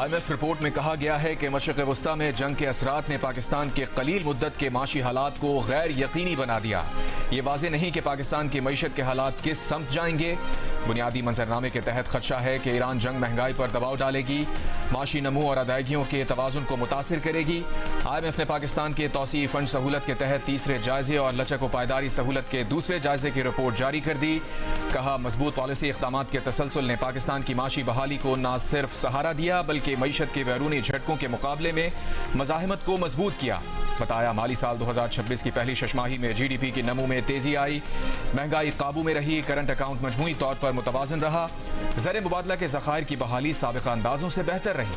IMF report में कहा गया है कि मशरिक़ वस्ता में जंग के असरात ने पाकिस्तान के कलील मुद्दत के माशी हालात को गैर यकीनी बना दिया। ये वाज़ेह नहीं कि पाकिस्तान की मईशत के हालात किस समत जाएंगे। बुनियादी मंजरनामे के तहत खदशा है कि ईरान जंग महंगाई पर दबाव डालेगी, माशी नमू और अदायगियों के तवाज़ुन को मुतासिर करेगी। IMF ने पाकिस्तान के तौसीई फंड सहूलत के तहत तीसरे जायजे और लचक व पायदारी सहूलत के दूसरे जायजे की रिपोर्ट जारी कर दी। कहा, मजबूत पॉलिसी इक़दाम के तसलसल ने पाकिस्तान की माशी बहाली को न सिर्फ सहारा दिया बल्कि मईशत के बैरूनी झटकों के मुकाबले में मज़ाहमत को मजबूत किया। बताया, माली साल 2026 की पहली छमाही में GDP की नमू में तेजी आई, महंगाई काबू में रही, करंट अकाउंट मजमूई तौर पर मुतवाज़न रहा, ज़र मुबादला के ज़खायर की बहाली साबिक़ा अंदाजों से बेहतर रही।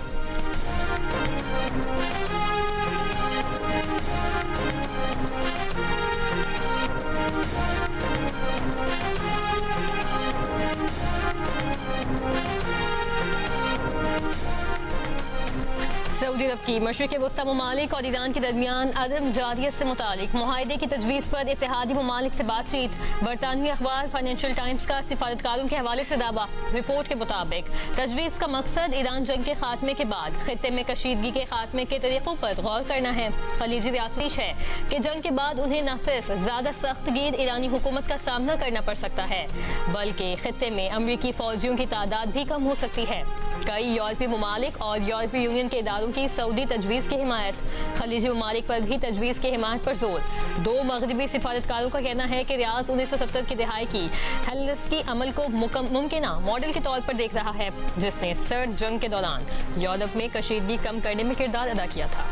सऊदी अरब की मशरिक़ वस्ता ममालिक और ईरान के दरमियान अदम जारियत से मुतालिक मुआहदे की तजवीज़ पर इत्तेहादी ममालिक से बातचीत। बरतानवी अखबार फाइनेंशियल टाइम्स का सिफारतकारों के हवाले से दावा। रिपोर्ट के मुताबिक तजवीज़ का मकसद ईरान जंग के खात्मे के बाद खित्ते में कशीदगी के खात्मे के तरीक़ों पर गौर करना है। खलीजी रियासत है कि जंग के बाद उन्हें न सिर्फ ज़्यादा सख्त गिर ईरानी हुकूमत का सामना करना पड़ सकता है बल्कि खित्ते में अमरीकी फौजियों की तादाद भी कम हो सकती है। कई यूरोपीय ममालिक और यूरोपीय यूनियन के इदारों की सऊदी तजवीज़ की हिमायत। खलीजी ममालिक पर भी तजवीज़ की हिमायत पर जोर। दो मगरबी सिफारतकारों का कहना है कि रियाज 1970 की दिहाई की हेल्सिंकी अमल को मुमकिन मॉडल के तौर पर देख रहा है, जिसने सर्द जंग के दौरान यूरोप में कशीदगी कम करने में किरदार अदा किया था।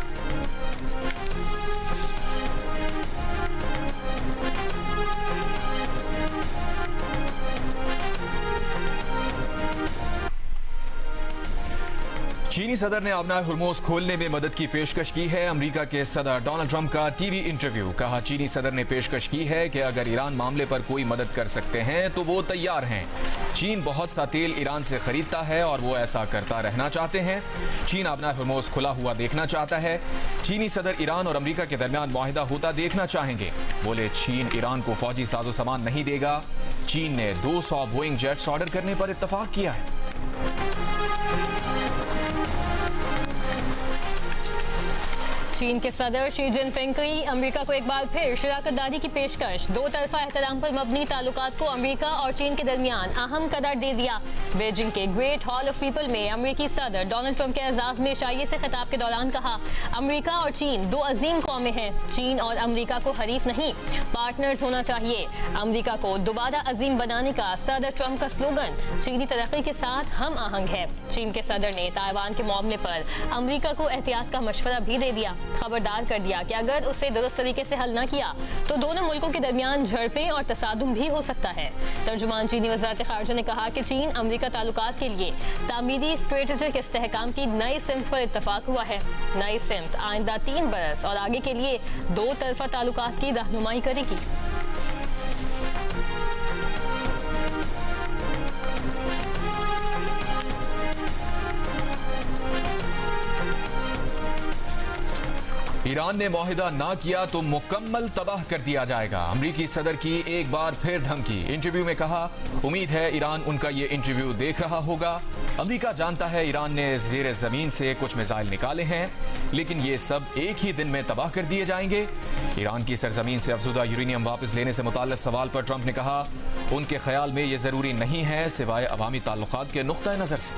चीनी सदर ने अपना हुर्मुज़ खोलने में मदद की पेशकश की है। अमेरिका के सदर डोनाल्ड ट्रंप का टीवी इंटरव्यू। कहा, चीनी सदर ने पेशकश की है कि अगर ईरान मामले पर कोई मदद कर सकते हैं तो वो तैयार हैं। चीन बहुत सा तेल ईरान से खरीदता है और वो ऐसा करता रहना चाहते हैं। चीन अपना हुर्मुज़ खुला हुआ देखना चाहता है। चीनी सदर ईरान और अमेरिका के दरमियान मुआहिदा होता देखना चाहेंगे। बोले, चीन ईरान को फौजी साजो सामान नहीं देगा। चीन ने 200 बोइंग जेट्स ऑर्डर करने पर इत्तफाक किया है। चीन के सदर शी जिनपिंग की अमेरिका को एक बार फिर शराकतदारी की पेशकश। दो तरफा एहतराम पर मबनी ताल्लुकात को अमेरिका और चीन के दरमियान अहम करार दे दिया। बीजिंग के ग्रेट हॉल ऑफ पीपल में अमेरिकी सदर डोनाल्ड ट्रंप के एजाज में शायरी से खिताब के दौरान कहा, अमेरिका और चीन दो अजीम कौमें हैं। चीन और अमेरिका को हरीफ नहीं, पार्टनर्स होना चाहिए। अमेरिका को दोबारा अजीम बनाने का सदर ट्रंप का स्लोगन चीनी तरक्की के साथ हम आहंग है। चीन के सदर ने ताइवान के मामले पर अमेरिका को एहतियात का मशवरा भी दे दिया। खबरदार कर दिया कि अगर उसे दुरुस्त तरीके से हल न किया तो दोनों मुल्कों के दरमियान झड़पें और तसादुम भी हो सकता है। तर्जुमान चीनी वज़ारत ख़ारिजा ने कहा कि चीन अमेरिका ताल्लुकात के लिए तामीरी स्ट्रेटेजिक इस्तेहकाम की नई सिमत पर इत्तफाक हुआ है। नई सिमत आइंदा 3 बरस और आगे के लिए दो तरफा ताल्लुकात की रहनुमाई करेगी। ईरान ने मुआहिदा ना किया तो मुकम्मल तबाह कर दिया जाएगा। अमरीकी सदर की एक बार फिर धमकी। इंटरव्यू में कहा, उम्मीद है ईरान उनका ये इंटरव्यू देख रहा होगा। अमरीका जानता है ईरान ने ज़ेरे ज़मीन से कुछ मिसाइल निकाले हैं, लेकिन ये सब एक ही दिन में तबाह कर दिए जाएंगे। ईरान की सरजमीन से अफजुदा यूरेनियम वापस लेने से मुताल्लिक सवाल पर ट्रंप ने कहा, उनके ख्याल में ये ज़रूरी नहीं है सिवाय अवामी ताल्लुकात के नुक्ता नज़र से।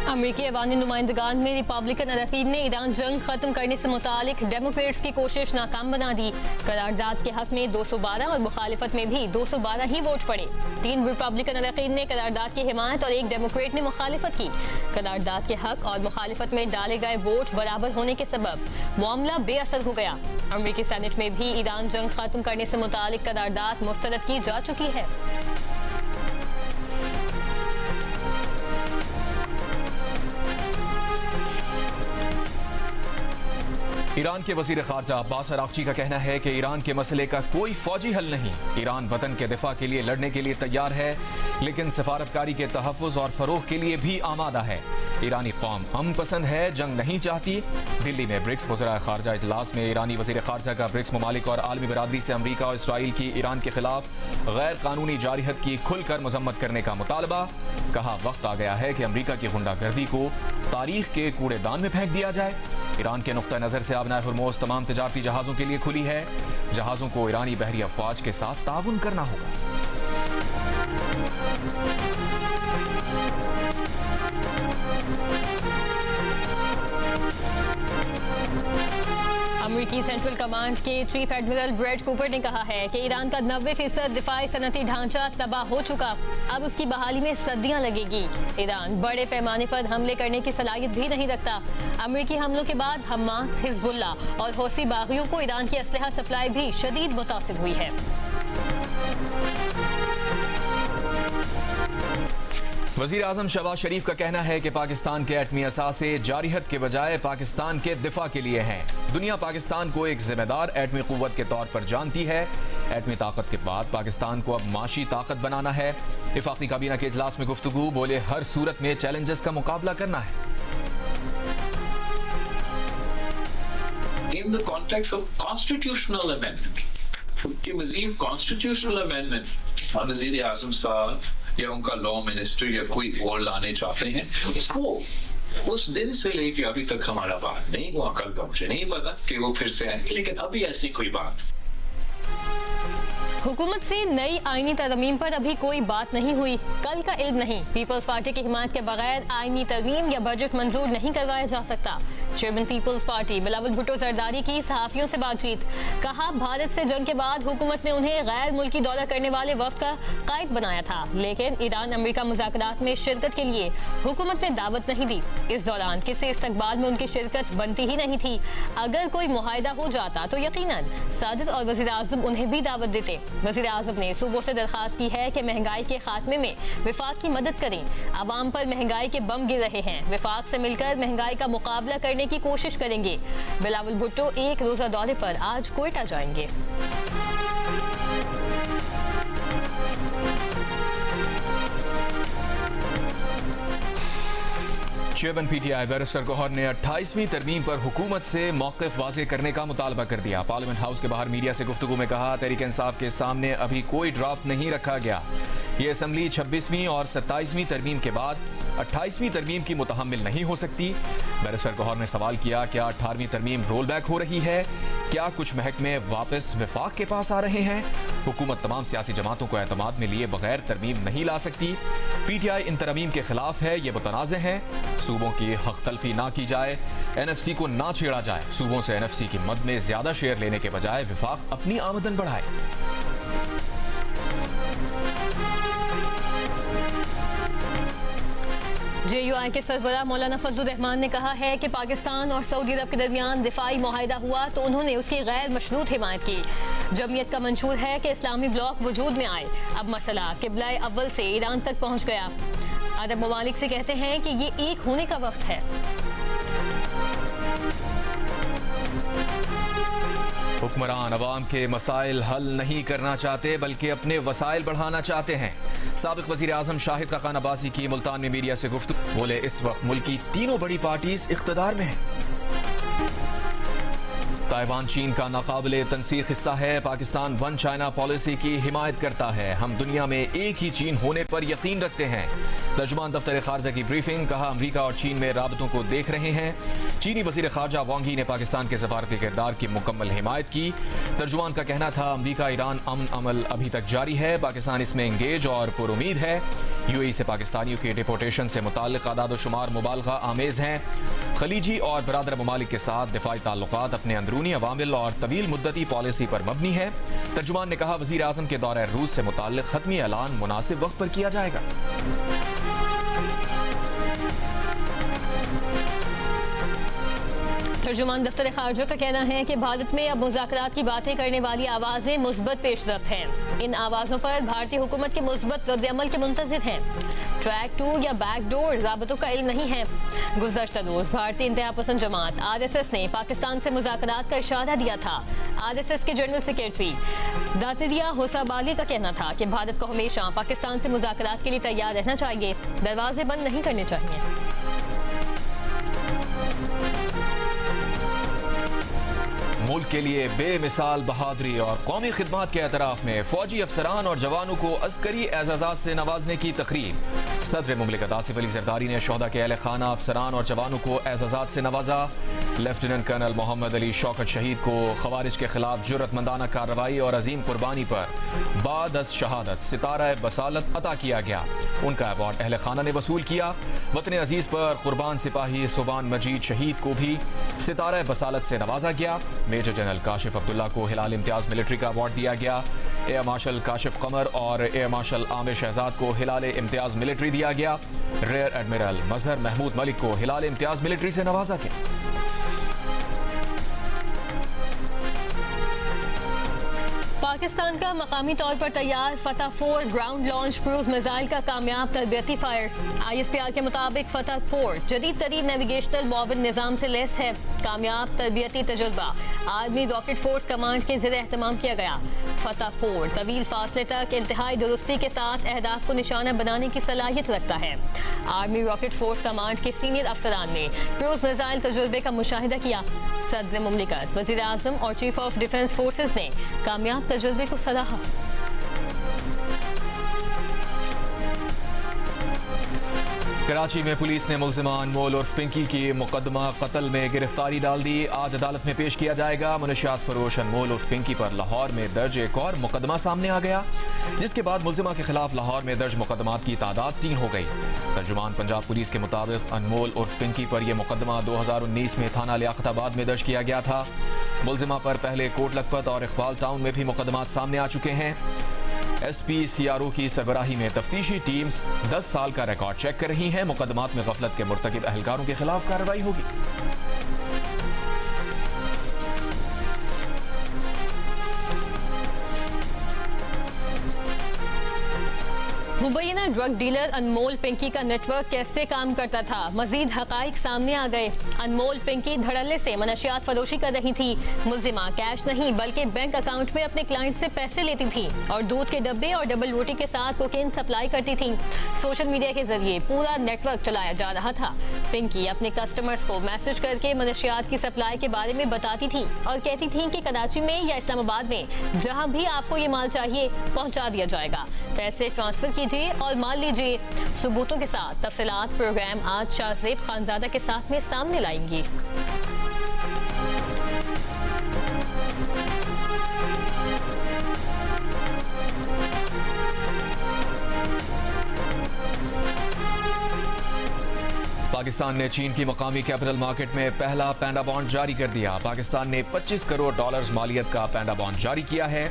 अमेरिकी अवामी नुमाइंदगान में रिपब्लिकन अरकान ने ईरान जंग खत्म करने से मुतालिक डेमोक्रेट्स की कोशिश नाकाम बना दी। करारदाद के हक में 212 और मुखालिफत में भी 212 ही वोट पड़े। 3 रिपब्लिकन अरकान ने करारदाद की हिमायत और 1 डेमोक्रेट ने मुखालिफत की। करारदाद के हक और मुखालिफत में डाले गए वोट बराबर होने के सबब मामला बेअसर हो गया। अमेरिकी सेनेट में भी ईरान जंग खत्म करने से मुतालिक करारदाद मुस्तरद की जा चुकी है। ईरान के वजीर खारजा अब्बास अरागची का कहना है कि ईरान के मसले का कोई फौजी हल नहीं। ईरान वतन के दिफा के लिए लड़ने के लिए तैयार है, लेकिन सफारतकारी के तहफ़्फ़ुज़ और फ़रोग़ के लिए भी आमादा है। ईरानी कौम अमन पसंद है, जंग नहीं चाहती। दिल्ली में ब्रिक्स वज़ीर खारजा इजलास में ईरानी वज़ीर खारजा का ब्रिक्स ममालिक और आलमी बरादरी से अमरीका और इसराइल की ईरान के खिलाफ गैर कानूनी जारहत की खुलकर मजम्मत करने का मुतालबा। कहा वक्त आ गया है कि अमरीका की गुंडागर्दी को तारीख के कूड़ेदान में फेंक दिया जाए। ईरान के नुक्ता नज़र से आबनाए हुर्मुज़ तमाम तिजारती जहाज़ों के लिए खुली है। जहाज़ों को ईरानी बहरी अफवाज के साथ ताउन करना होगा। अमेरिकी सेंट्रल कमांड के चीफ एडमिरल ब्रैड कूपर ने कहा है कि ईरान का 90% दिफाई सनती ढांचा तबाह हो चुका, अब उसकी बहाली में सदियां लगेगी। ईरान बड़े पैमाने पर हमले करने की सलाहियत भी नहीं रखता। अमेरिकी हमलों के बाद हमास, हिजबुल्ला और हौसी बागियों को ईरान की असलहा सप्लाई भी शदीद मुतासिर हुई है। वज़ीर आज़म शहबाज शरीफ का कहना है कि पाकिस्तान के एटमी असासे जारहत के बजाय पाकिस्तान के दिफा के लिए हैं। दुनिया पाकिस्तान को एक जिम्मेदार एटमी क़ुव्वत के तौर पर जानती है। एटमी ताकत के बाद पाकिस्तान को अब माशी ताकत बनाना है। वफाकी काबीना के इजलास में गुफ्तगू, बोले हर सूरत में चैलेंजेस का मुकाबला करना है। In the context of constitutional amendment, कि मज़ीद constitutional amendment वज़ीर आज़म साहब या उनका लॉ मिनिस्टर या कोई और लाने चाहते हैं, वो उस दिन से लेके अभी तक हमारा बात नहीं हुआ। कल का मुझे नहीं पता कि वो फिर से आएंगे, लेकिन अभी ऐसी कोई बात। हुकूमत से नई आईनी तरमीम पर अभी कोई बात नहीं हुई, कल का इल्म नहीं। पीपल्स पार्टी की हिमायत के बगैर आईनी तरमीम या बजट मंजूर नहीं करवाया जा सकता। Chairman People's Party Bilawal Bhutto Zardari की सहाफियों से बातचीत, कहा भारत से जंग के बाद हुकूमत ने उन्हें गैर मुल्की दौरा करने वाले वफ्द का कायद बनाया था, लेकिन ईरान अमेरिका मुज़ाकरात में शिरकत के लिए हुकूमत ने दावत नहीं दी। इस दौरान किसी इस्तकबाल में उनकी शिरकत बनती ही नहीं थी। अगर कोई मुआहिदा हो जाता तो यकीनन सदर और वज़ीर आज़म उन्हें भी दावत देते। वज़ीर आज़म ने सूबों से दरख्वास्त की है कि महंगाई के खात्मे में विफाक की मदद करें। अवाम पर महंगाई के बम गिर रहे हैं, विफाक से मिलकर महंगाई का मुकाबला करने की कोशिश करेंगे। बिलावल भुट्टो एक रोजा दौरे पर आज कोयटा जाएंगे। चेयरमैन पीटीआई बैरिस्टर गौहर ने 28वीं तरमीम पर हुकूमत से मौक़िफ़ वाज़ेह करने का मुतालबा कर दिया। पार्लियामेंट हाउस के बाहर मीडिया से गुफ्तगू में कहा, तहरीक इंसाफ के सामने अभी कोई ड्राफ्ट नहीं रखा गया। ये असम्बली 26वीं और 27वीं तरमीम के बाद 28वीं तरमीम की मुतहम्मिल नहीं हो सकती। बैरिस्टर गौहर ने सवाल किया, क्या 18वीं तरमीम रोल बैक हो रही है? क्या कुछ महकमे वापस वफाक के पास आ रहे हैं? हुकूमत तमाम सियासी जमातों को एतमाद में लिए बगैर तरमीम नहीं ला सकती। पीटीआई इन तरमीम के खिलाफ है, ये मुतनाज़ हैं। सूबों की हक तलफी ना की जाए, एनएफसी को ना छेड़ा जाए। सूबों से एनएफसी की मद में ज्यादा शेयर लेने के बजाय विफाक अपनी आमदन बढ़ाए। JUI के सरबराह मौलाना फजलुर रहमान ने कहा है कि पाकिस्तान और सऊदी अरब के दरमियान दिफाई मुआहिदा हुआ तो उन्होंने उसकी गैर मशरूत हिमायत की। जमीयत का मंशूर है कि इस्लामी ब्लॉक वजूद में आए। अब मसला किबला अव्वल से ईरान तक पहुँच गया। अरब ममालिक से कहते हैं कि ये एक होने का वक्त है। हुक्मरान अवाम के मसाइल हल नहीं करना चाहते बल्कि अपने वसाइल बढ़ाना चाहते हैं। साबिक वज़ीर आज़म शाहिद खाकान अब्बासी की मुल्तान में मीडिया से गुफ्तगू, बोले इस वक्त मुल्क की तीनों बड़ी पार्टीज इख्तिदार में हैं। ताइवान चीन का नाकाबिले तनसीख हिस्सा है। पाकिस्तान वन चाइना पॉलिसी की हिमायत करता है। हम दुनिया में एक ही चीन होने पर यकीन रखते हैं। तर्जुमान दफ्तर खारजा की ब्रीफिंग, कहा अमरीका और चीन में राबतों को देख रहे हैं। चीनी वज़ीर खारजा वांग यी ने पाकिस्तान के सफारती किरदार की मुकम्मल हिमायत की। तर्जुमान का कहना था, अमरीका ईरान अमन अमल अभी तक जारी है, पाकिस्तान इसमें इंगेज और पुरुमीद है। UAE से पाकिस्तानियों की डिपोर्टेशन से मुताल्लिक़ आदाद शुमार मुबालगा आमेज हैं। खलीजी और बरादर ममालिक के साथ दिफाई ताल्लुकात अपने अंदरूनी अवामिल और तवील मुद्दती पॉलिसी पर मबनी है। तर्जुमान ने कहा, वज़ीर आज़म के दौरे रूस से मुताल्लिक़ हतमी ऐलान मुनासिब वक्त पर किया जाएगा। तर्जुमान दफ्तर खारजा का कहना है कि भारत में अब मुज़ाकरात की बातें करने वाली आवाज़ें मुस्बत पेशरफ्त हैं। इन आवाज़ों पर भारतीय हुकूमत के मुस्बत रद्द-ए-अमल के मुंतज़िर हैं। ट्रैक 2 या बैकडोर राबतों का इल्म नहीं है। गुज़श्ता रोज भारतीय इंतहा पसंद जमात RSS ने पाकिस्तान से मुज़ाकरात का इशारा दिया था। RSS के जनरल सेक्रेटरी दातिया होसाबाली का कहना था कि भारत को हमेशा पाकिस्तान से मुज़ाकरात के लिए तैयार रहना चाहिए, दरवाजे बंद नहीं करने चाहिए। मुल्क के लिए बेमिसाल बहादुरी और कौमी खिदमत के एतराफ़ में फौजी अफसरान और जवानों को अस्करी एजाज़ात से नवाजने की तकरीब। सदर मुमलिकत आसिफ अली जरदारी ने शोहदा के अहले खाना अफसरान और जवानों को एजाज़ात से नवाजा। लेफ्टिनेंट कर्नल मोहम्मद अली शौकत शहीद को खवारिज के खिलाफ जुर्रतमंदाना कार्रवाई और अजीम कुर्बानी पर बाद अज़ शहादत सितारा बसालत अता किया गया। उनका अवार्ड अहले खाना ने वसूल किया। वतन अजीज़ पर कुर्बान सिपाही सुबान मजीद शहीद को भी सितारा बसालत से नवाजा गया। मेजर जनरल काशिफ अब्दुल्ला को हिलाल इम्तियाज मिलिट्री का अवार्ड दिया गया। एयर मार्शल काशिफ कमर और एयर मार्शल आमिर शहजाद को हिलाल इम्तियाज मिलिट्री दिया गया। रेयर एडमिरल मजहर महमूद मलिक को हिलाल इम्तियाज मिलिट्री से नवाजा गया। पाकिस्तान का मकामी तौर पर तैयार फतह 4 ग्राउंड लॉन्च क्रूज मिसाइल का कामयाब तरबियती फायर। ISPR के मुताबिक फतह 4 जदीद तरीन नेविगेशनल मुआविन निज़ाम से लैस है। कामयाब तरबियती तजुर्बा आर्मी रॉकेट फोर्स कमांड के ज़ेर एहतमाम किया गया। फतह 4 तवील फासले तक इंतहाई दुरुस्ती के साथ अहदाफ को निशाना बनाने की सलाहियत रखता है। आर्मी रॉकेट फोर्स कमांड के सीनियर अफसरान ने क्रूज मिसाइल तजुर्बे का मुशाहिदा किया। सदर मुमलिकत, वज़ीर आज़म और चीफ ऑफ डिफेंस फोर्सेज ने कामयाब तजुर्बे को सराहा। कराची में पुलिस ने मुल्जिमा अनमोल उर्फ पिंकी की मुकदमा कत्ल में गिरफ्तारी डाल दी। आज अदालत में पेश किया जाएगा। मुनशियात फरोश अनमोल उर्फ पिंकी पर लाहौर में दर्ज एक और मुकदमा सामने आ गया, जिसके बाद मुल्जिमा के खिलाफ लाहौर में दर्ज मुकदमात की तादाद 3 हो गई। तर्जुमान पंजाब पुलिस के मुताबिक अनमोल उर्फ पिंकी पर यह मुकदमा 2019 में थाना लियाकताबाद में दर्ज किया गया था। मुल्जिमा पर पहले कोट लखपत और इकबाल टाउन में भी मुकदमात सामने आ चुके हैं। SP CRO की सरबराही में तफ्तीशी टीम्स 10 साल का रिकॉर्ड चेक कर रही हैं। मुकदमात में गफलत के मुर्तकिब अहलकारों के खिलाफ कार्रवाई होगी। मुबैना ड्रग डीलर अनमोल पिंकी का नेटवर्क कैसे काम करता था, मजीद हकाइक सामने आ गए। अनमोल पिंकी धड़ल्ले से मनशियात फरोशी कर रही थी। मुल्जिमा कैश नहीं बल्कि बैंक अकाउंट में अपने क्लाइंट से पैसे लेती थी और दूध के डब्बे और डबल रोटी के साथ कोकेन सप्लाई करती थी। सोशल मीडिया के जरिए पूरा नेटवर्क चलाया जा रहा था। पिंकी अपने कस्टमर्स को मैसेज करके मनशियात की सप्लाई के बारे में बताती थी और कहती थी कि कराची में या इस्लामाबाद में जहां भी आपको ये माल चाहिए पहुंचा दिया जाएगा। पैसे ट्रांसफर कीजिए और माल लीजिए। सबूतों के साथ तफसीलात प्रोग्राम आज शाहजेब खानजादा के साथ में सामने लाएंगी। पाकिस्तान ने चीन की मकामी कैपिटल मार्केट में पहला पैंडा बॉन्ड जारी कर दिया। पाकिस्तान ने 25 करोड़ डॉलर्स मालियत का पैंडा बॉन्ड जारी किया है।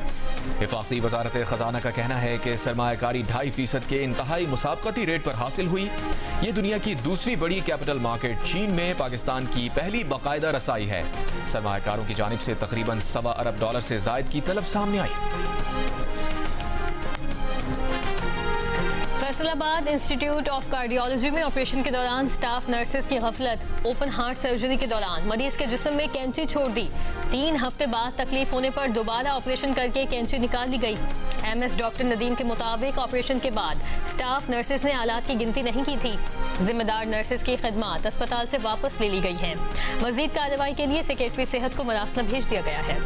वफाकी वजारत खजाना का कहना है कि सरमायाकारी 2.5% के इंतहाई मुसाबकती रेट पर हासिल हुई। ये दुनिया की दूसरी बड़ी कैपिटल मार्केट चीन में पाकिस्तान की पहली बाकायदा रसाई है। सरमायाकारों की जानिब से तकरीबन $1.25 अरब से जायद की तलब सामने आई। फैसलाबाद इंस्टीट्यूट ऑफ कार्डियोलॉजी में ऑपरेशन के दौरान स्टाफ नर्सेज की गफलत। ओपन हार्ट सर्जरी के दौरान मरीज के जिस्म में कैंची छोड़ दी। 3 हफ्ते बाद तकलीफ होने पर दोबारा ऑपरेशन करके कैंची निकाल ली गई। MS डॉक्टर नदीम के मुताबिक ऑपरेशन के बाद स्टाफ नर्सेज ने आलात की गिनती नहीं की थी। जिम्मेदार नर्सेज की खिदमत अस्पताल से वापस ले ली गई है। मजीद कार्रवाई के लिए सेक्रेटरी सेहत को मरासला भेज दिया गया है।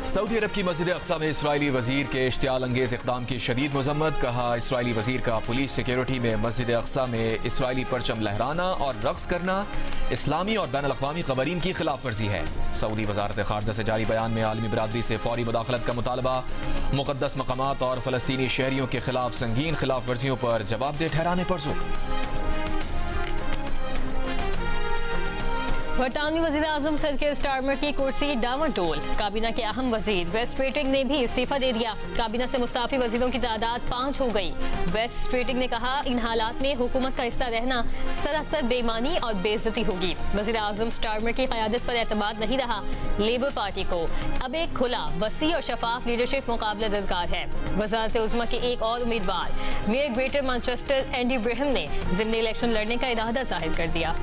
सऊदी अरब की मस्जिद अक्सा में इसराइली वजीर के इश्तियाल अंगेज इक़दाम की शदीद मजम्मत। कहा, इसराइली वजीर का पुलिस सिक्योरिटी में मस्जिद अक्सा में इसराइली परचम लहराना और रक्स करना इस्लामी और बैन अल-अक़वामी क़वानीन की खिलाफ वर्जी है। सऊदी वजारत ख़ारजा से जारी बयान में आलमी बिरादरी से फौरी मुदाखलत का मुतालबा। मुक़द्दस मकामात और फ़लस्तीनी शहरियों के खिलाफ संगीन खिलाफ वर्जियों पर जवाबदेह ठहराने पर जोर। बरतानवी वजीर आजम सर के स्टारमर की कुर्सी डामाडोल। काबीना के अहम वजीर वेस्ट स्ट्रेटिंग ने भी इस्तीफा दे दिया। काबीना से मुस्ताफी वजीरों की तादाद 5 हो गई। वेस्ट स्ट्रेटिंग ने कहा, इन हालात में हुकूमत का हिस्सा रहना सरासर बेईमानी और बेइज्जती होगी। वजीर आजम स्टारमर की क़यादत पर एतमाद नहीं रहा। लेबर पार्टी को अब एक खुला, वसी और शफाफ लीडरशिप मुकाबला दरकार है। वजारत उज़्मा के एक और उम्मीदवार मेयर ग्रेटर मैनचेस्टर एंडी ब्रहम ने ज़िमनी इलेक्शन लड़ने का इरादा जाहिर कर दिया।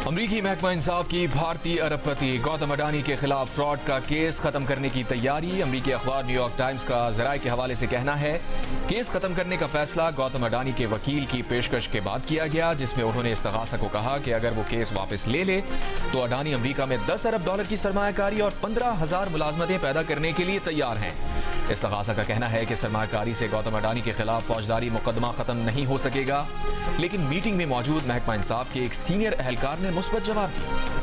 अमरीकी महकमा इंसाफ की भारतीय अरबपति गौतम अडानी के खिलाफ फ्रॉड का केस खत्म करने की तैयारी। अमरीकी अखबार न्यूयॉर्क टाइम्स का ज़राए के हवाले से कहना है, केस खत्म करने का फैसला गौतम अडानी के वकील की पेशकश के बाद किया गया, जिसमें उन्होंने इस्तगासा को कहा कि अगर वो केस वापस ले ले तो अडानी अमरीका में $10 अरब की सरमायाकारी और 15,000 मुलाजमतें पैदा करने के लिए तैयार हैं। इस्तगासा का कहना है कि सरमायाकारी से गौतम अडानी के खिलाफ फौजदारी मुकदमा खत्म नहीं हो सकेगा, लेकिन मीटिंग में मौजूद महकमा इंसाफ के एक सीनियर एहलकार ने मुस्बत जवाब दिया।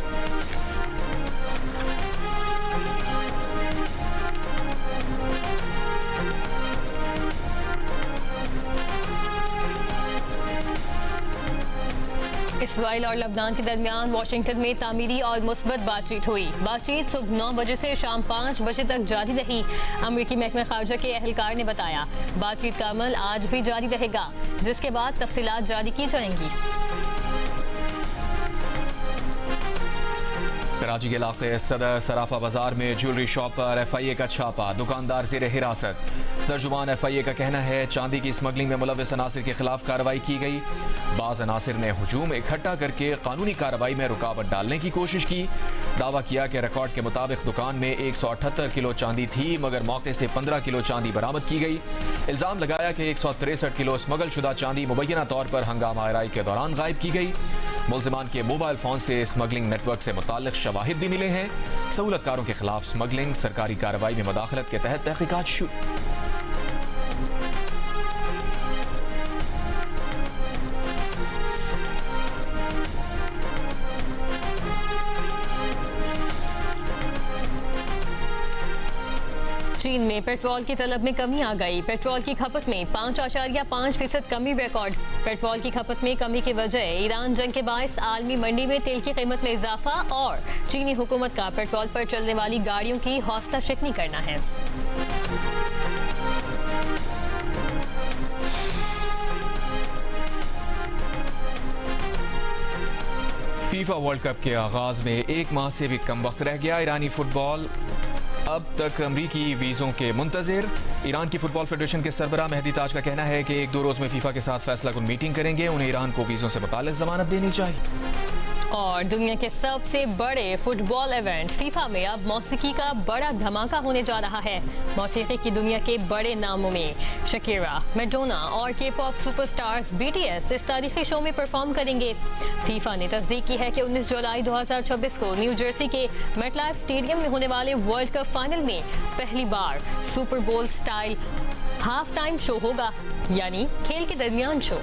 इसराइल और लबनान के दरमियान वाशिंगटन में तामीरी और मुस्बत बातचीत हुई। बातचीत सुबह 9 बजे से शाम 5 बजे तक जारी रही। अमरीकी महकमा खारजा के एहलकार ने बताया, बातचीत का अमल आज भी जारी रहेगा, जिसके बाद तफसीलात जारी की जाएंगी। कराची के इलाके सदर सराफा बाजार में ज्वेलरी शॉप पर FIA का छापा, दुकानदार जेर हिरासत। तर्जुमान FIA का कहना है, चांदी की स्मगलिंग में मुलव्वस अनासिर के खिलाफ कार्रवाई की गई। बाज अनासिर ने हुजूम इकट्ठा करके कानूनी कार्रवाई में रुकावट डालने की कोशिश की। दावा किया कि रिकॉर्ड के मुताबिक दुकान में 178 किलो चांदी थी, मगर मौके से 15 किलो चांदी बरामद की गई। इल्जाम लगाया कि 163 किलो स्मगल शुदा चांदी मुबैना तौर पर हंगामा आराई के दौरान गायब की गई। मुल्जिमान के मोबाइल फोन से स्मगलिंग नेटवर्क से मुताल्लिक शवाहिद भी मिले हैं। सहूलतकारों के खिलाफ स्मगलिंग सरकारी कार्रवाई में मुदाखलत के तहत तहकीकात शुरू। चीन में पेट्रोल की तलब में कमी आ गई। पेट्रोल की खपत में 5.5% कमी रिकॉर्ड। पेट्रोल की खपत में कमी की वजह ईरान जंग के बायस आलमी मंडी में तेल की कीमत में इजाफा और चीनी हुकूमत का पेट्रोल पर चलने वाली गाड़ियों की हौसला शिकनी करना है। फीफा वर्ल्ड कप के आगाज में एक माह से भी कम वक्त रह गया। ईरानी फुटबॉल अब तक अमरीकी वीज़ों के मुंतज़िर। ईरान की फुटबॉल फेडरेशन के सरबराह मेहदी ताज का कहना है कि 1-2 रोज में फीफा के साथ फैसला कुन मीटिंग करेंगे। उन्हें ईरान को वीज़ों से मुताल्लिक जमानत देनी चाहिए। और दुनिया के सबसे बड़े फुटबॉल इवेंट फीफा में अब मौसीकी का बड़ा धमाका होने जा रहा है। मौसीकी की दुनिया के बड़े नामों में शकीरा, मैडोना और के-पॉप सुपरस्टार्स BTS इस तारीखी शो में परफॉर्म करेंगे। फीफा ने तस्दीक की है कि 19 जुलाई 2026 को न्यू जर्सी के मेटलाइफ स्टेडियम में होने वाले वर्ल्ड कप फाइनल में पहली बार सुपर बोल स्टाइल हाफ टाइम शो होगा, यानी खेल के दरमियान शो।